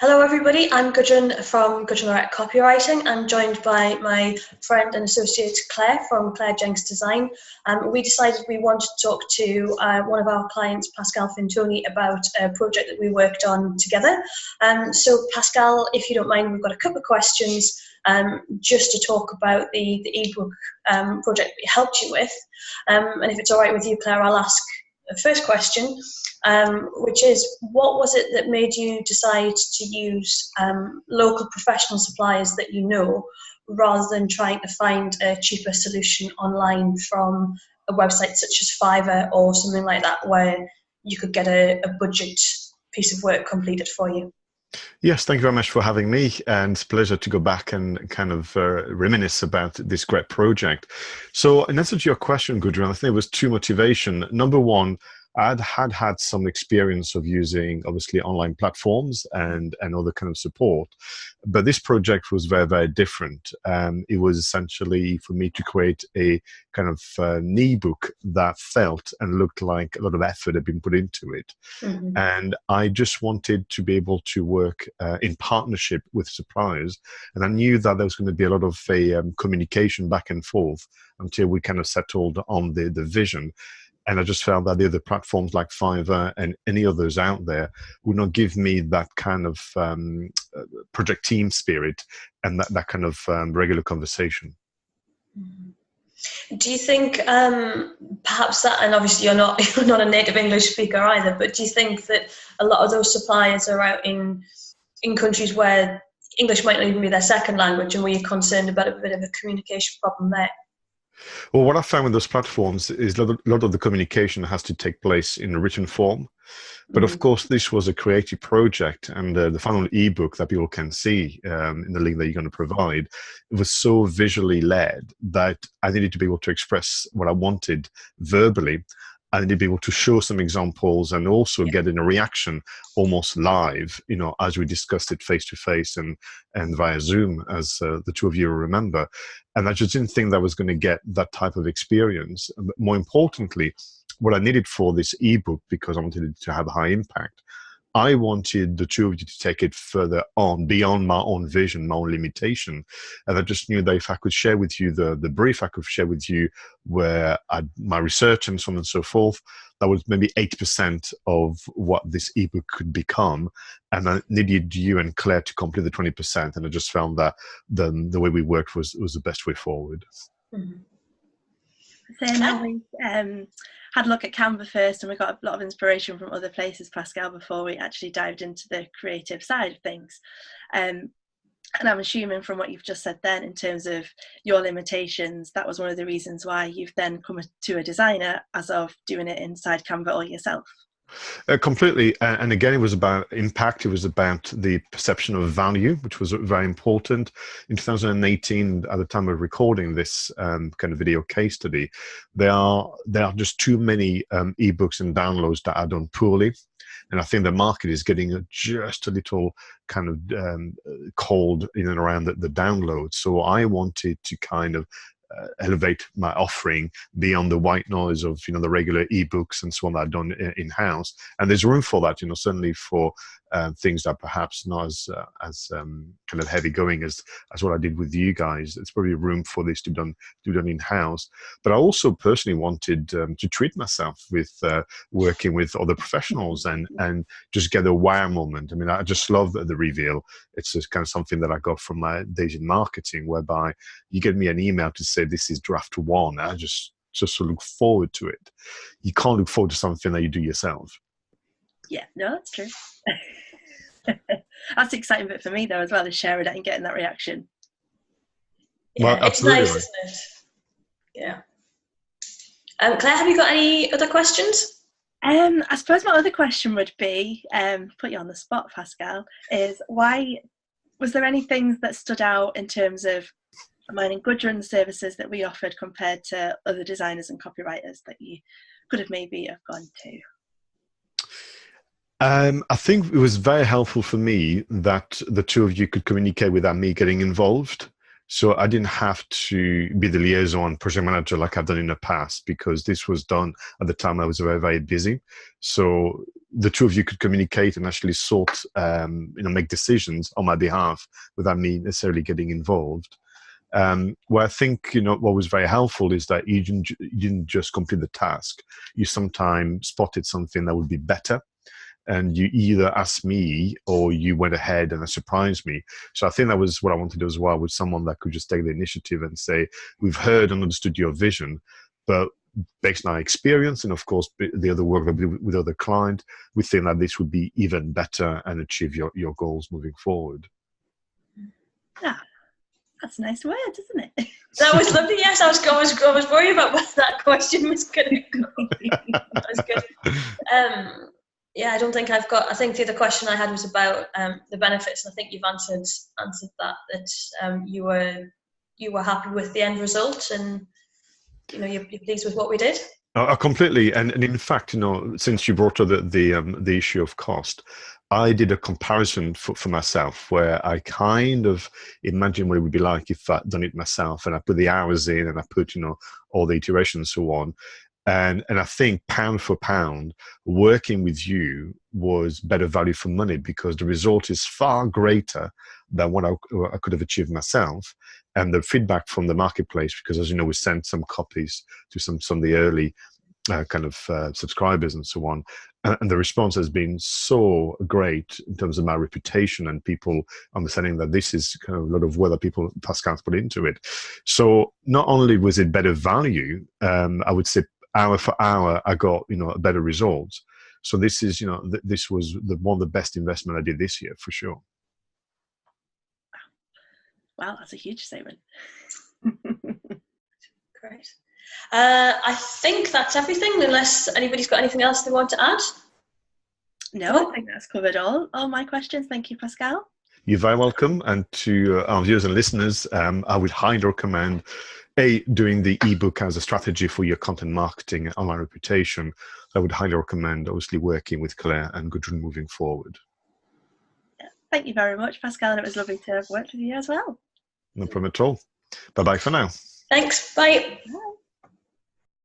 Hello everybody, I'm Gudrun from Gudrun Lorette Copywriting. I'm joined by my friend and associate Claire from Jenks Design. We decided we wanted to talk to one of our clients, Pascal Fintoni, about a project that we worked on together. So Pascal, if you don't mind, we've got a couple of questions just to talk about the ebook project we helped you with. And if it's all right with you, Claire, I'll ask the first question. Which is, what was it that made you decide to use local professional suppliers that you know, rather than trying to find a cheaper solution online from a website such as Fiverr or something like that, where you could get a budget piece of work completed for you? Yes, thank you very much for having me, and it's a pleasure to go back and kind of reminisce about this great project. So in answer to your question, Gudrun, I think there was two motivations. Number one, I had some experience of using, obviously, online platforms and other kind of support, but this project was very, very different. It was essentially for me to create a kind of an ebook that felt and looked like a lot of effort had been put into it. Mm-hmm. And I just wanted to be able to work in partnership with suppliers. And I knew that there was going to be a lot of communication back and forth until we kind of settled on the vision. And I just felt that the other platforms like Fiverr and any others out there would not give me that kind of project team spirit and that kind of regular conversation. Do you think perhaps that, and obviously you're not a native English speaker either, but do you think that a lot of those suppliers are out in countries where English might not even be their second language, and were you concerned about a bit of a communication problem there? Well, what I found with those platforms is a lot of the communication has to take place in a written form. But of course, this was a creative project, and the final ebook that people can see in the link that you're going to provide, it was so visually led that I needed to be able to express what I wanted verbally. I needed to be able to show some examples and also get in a reaction almost live, as we discussed it face to face and via Zoom, as the two of you remember. And I just didn't think that I was going to get that type of experience. But more importantly, what I needed for this ebook, because I wanted it to have a high impact, I wanted the two of you to take it further on, beyond my own vision, my own limitation. And I just knew that if I could share with you the brief, I could share with you where my research and so on and so forth, that was maybe 8% of what this ebook could become. And I needed you and Claire to complete the 20%. And I just found that the way we worked was the best way forward. Mm-hmm. So now we had a look at Canva first, and we got a lot of inspiration from other places, Pascal, before we actually dived into the creative side of things. And I'm assuming from what you've just said then, in terms of your limitations, that was one of the reasons why you've then come to a designer as of doing it inside Canva all yourself. Completely. And again, it was about impact. It was about the perception of value, which was very important. In 2018, at the time of recording this kind of video case study, there are just too many ebooks and downloads that are done poorly. And I think the market is getting just a little kind of cold in and around the download. So I wanted to kind of elevate my offering beyond the white noise of the regular ebooks and so on that are done in-house. And there's room for that, certainly for things that perhaps not as kind of heavy going as what I did with you guys. There's probably room for this to be done in-house. But I also personally wanted to treat myself with working with other professionals and just get a wow moment. I mean, I just love the reveal. It's just kind of something that I got from my days in marketing, whereby you get me an email to say this is draft one. I just look forward to it. You can't look forward to something that you do yourself. Yeah, no, that's true. That's the exciting bit for me though as well, is sharing it and getting that reaction. Yeah, well, it's nice, isn't it? Yeah. Claire, have you got any other questions? I suppose my other question would be, put you on the spot, Pascal, is why was there anything that stood out in terms of mine and Gudrun's services that we offered compared to other designers and copywriters that you could have maybe have gone to? I think it was very helpful for me that the two of you could communicate without me getting involved. So I didn't have to be the liaison project manager like I've done in the past, because this was done at the time I was very, very busy. So the two of you could communicate and actually make decisions on my behalf without me necessarily getting involved. Where I think, what was very helpful is that you didn't just complete the task. You sometimes spotted something that would be better, and you either asked me or you went ahead and surprised me. So I think that was what I wanted to do as well, with someone that could just take the initiative and say, we've heard and understood your vision, but based on our experience and, of course, the other work that we do with other clients, we think that this would be even better and achieve your goals moving forward. Yeah, that's a nice word, isn't it? That was lovely. Yes, I was worried about what that question was going to go. That was good. Yeah, I don't think I've got. I think the other question I had was about the benefits, and I think you've answered that you were happy with the end result, and you're pleased with what we did. Completely, and in fact, since you brought up the issue of cost, I did a comparison for myself, where I kind of imagined what it would be like if I'd done it myself, and I put the hours in, and I put all the iterations and so on. And I think pound for pound, working with you was better value for money, because the result is far greater than what I could have achieved myself. And the feedback from the marketplace, because as you know, we sent some copies to some of the early subscribers and so on. And the response has been so great in terms of my reputation and people understanding that this is kind of a lot of work that Pascal's put into it. So not only was it better value, I would say hour for hour, I got, better results. So this is, this was one of the best investment I did this year, for sure. Wow, that's a huge statement. Great. I think that's everything, unless anybody's got anything else they want to add. No, I think that's covered all my questions. Thank you, Pascal. You're very welcome. And to our viewers and listeners, I would highly recommend doing the ebook as a strategy for your content marketing and online reputation. I would highly recommend, obviously, working with Claire and Gudrun moving forward. Yeah, thank you very much, Pascal, and it was lovely to have worked with you as well. No problem at all. Bye-bye for now. Thanks. Bye. Bye.